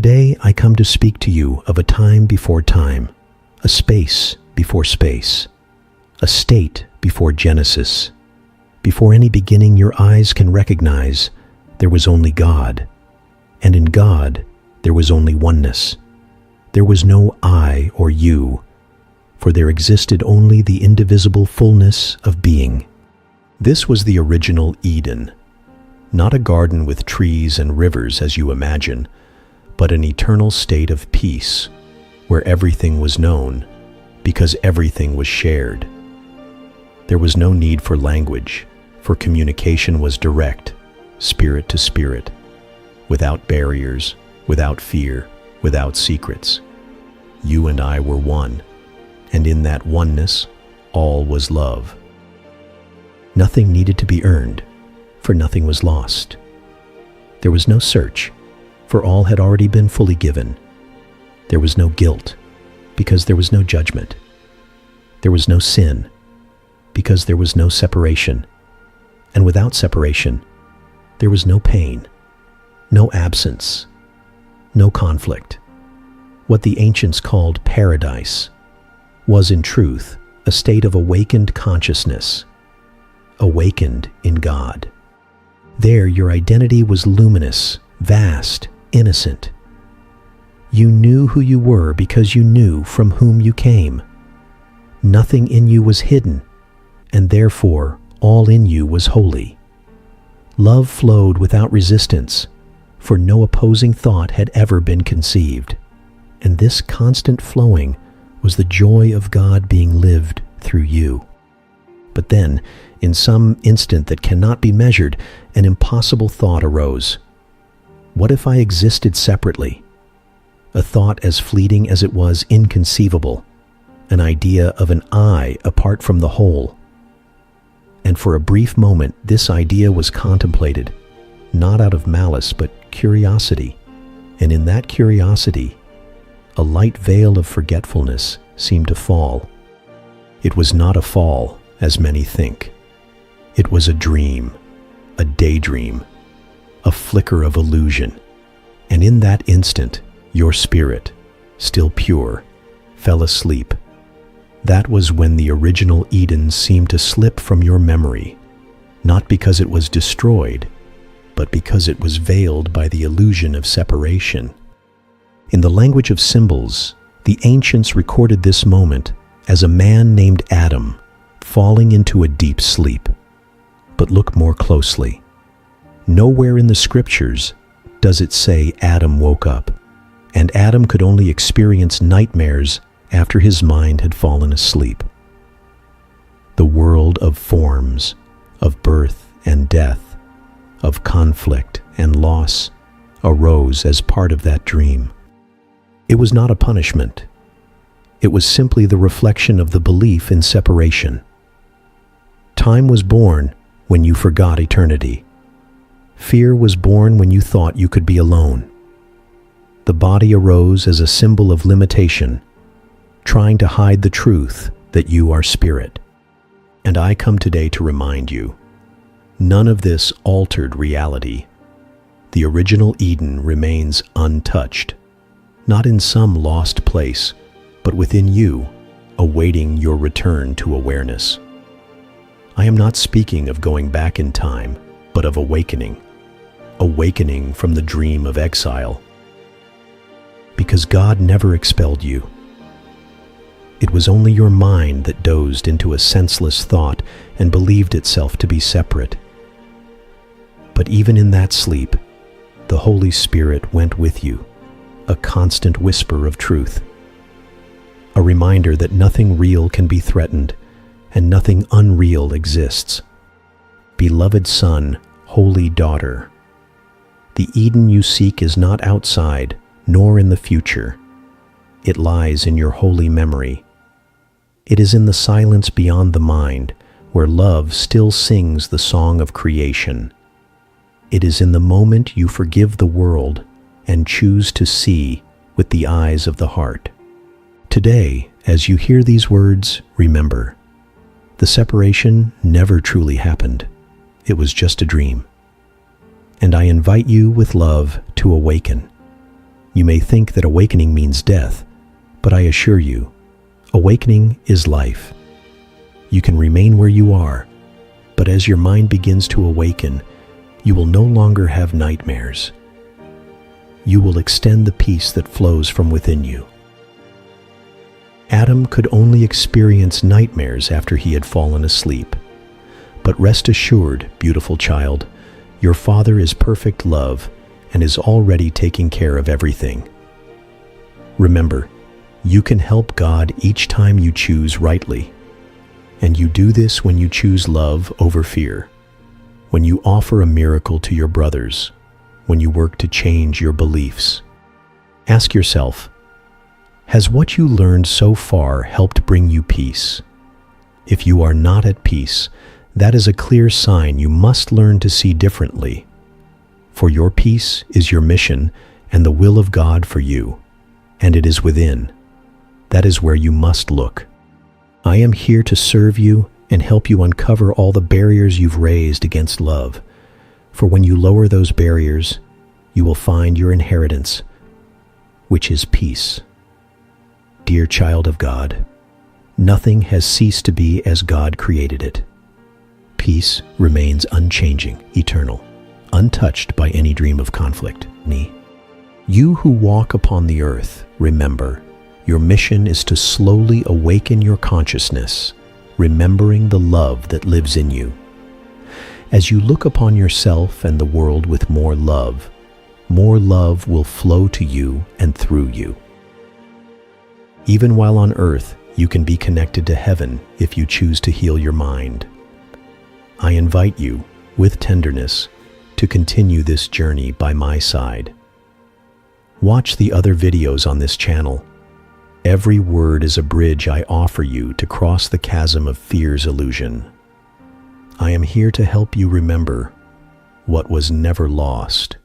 Today I come to speak to you of a time before time, a space before space, a state before Genesis. Before any beginning your eyes can recognize, there was only God, and in God there was only oneness. There was no I or you, for there existed only the indivisible fullness of being. This was the original Eden, not a garden with trees and rivers as you imagine, but an eternal state of peace, where everything was known, because everything was shared. There was no need for language, for communication was direct, spirit to spirit, without barriers, without fear, without secrets. You and I were one, and in that oneness, all was love. Nothing needed to be earned, for nothing was lost. There was no search, for all had already been fully given. There was no guilt, because there was no judgment. There was no sin, because there was no separation. And without separation, there was no pain, no absence, no conflict. What the ancients called paradise was in truth a state of awakened consciousness, awakened in God. There your identity was luminous, vast, innocent. You knew who you were because you knew from whom you came. Nothing in you was hidden, and therefore all in you was holy. Love flowed without resistance, for no opposing thought had ever been conceived. And this constant flowing was the joy of God being lived through you. But then, in some instant that cannot be measured, an impossible thought arose. What if I existed separately? A thought as fleeting as it was inconceivable, an idea of an I apart from the whole. And for a brief moment this idea was contemplated, not out of malice but curiosity, and in that curiosity, a light veil of forgetfulness seemed to fall. It was not a fall, as many think. It was a dream, a daydream, a flicker of illusion, and in that instant, your spirit, still pure, fell asleep. That was when the original Eden seemed to slip from your memory, not because it was destroyed, but because it was veiled by the illusion of separation. In the language of symbols, the ancients recorded this moment as a man named Adam falling into a deep sleep. But look more closely. Nowhere in the scriptures does it say Adam woke up, and Adam could only experience nightmares after his mind had fallen asleep. The world of forms, of birth and death, of conflict and loss, arose as part of that dream. It was not a punishment. It was simply the reflection of the belief in separation. Time was born when you forgot eternity. Fear was born when you thought you could be alone. The body arose as a symbol of limitation, trying to hide the truth that you are spirit. And I come today to remind you, none of this altered reality. The original Eden remains untouched, not in some lost place, but within you, awaiting your return to awareness. I am not speaking of going back in time, but of awakening from the dream of exile. Because God never expelled you. It was only your mind that dozed into a senseless thought and believed itself to be separate. But even in that sleep, the Holy Spirit went with you, a constant whisper of truth. A reminder that nothing real can be threatened and nothing unreal exists. Beloved son, holy daughter, the Eden you seek is not outside, nor in the future. It lies in your holy memory. It is in the silence beyond the mind, where love still sings the song of creation. It is in the moment you forgive the world and choose to see with the eyes of the heart. Today, as you hear these words, remember, the separation never truly happened. It was just a dream. And I invite you with love to awaken. You may think that awakening means death, but I assure you, awakening is life. You can remain where you are, but as your mind begins to awaken, you will no longer have nightmares. You will extend the peace that flows from within you. Adam could only experience nightmares after he had fallen asleep. But rest assured, beautiful child, your Father is perfect love and is already taking care of everything. Remember, you can help God each time you choose rightly. And you do this when you choose love over fear, when you offer a miracle to your brothers, when you work to change your beliefs. Ask yourself, has what you learned so far helped bring you peace? If you are not at peace, that is a clear sign you must learn to see differently. For your peace is your mission and the will of God for you, and it is within. That is where you must look. I am here to serve you and help you uncover all the barriers you've raised against love. For when you lower those barriers, you will find your inheritance, which is peace. Dear child of God, nothing has ceased to be as God created it. Peace remains unchanging, eternal, untouched by any dream of conflict. You who walk upon the earth, remember, your mission is to slowly awaken your consciousness, remembering the love that lives in you. As you look upon yourself and the world with more love will flow to you and through you. Even while on earth, you can be connected to heaven if you choose to heal your mind. I invite you, with tenderness, to continue this journey by my side. Watch the other videos on this channel. Every word is a bridge I offer you to cross the chasm of fear's illusion. I am here to help you remember what was never lost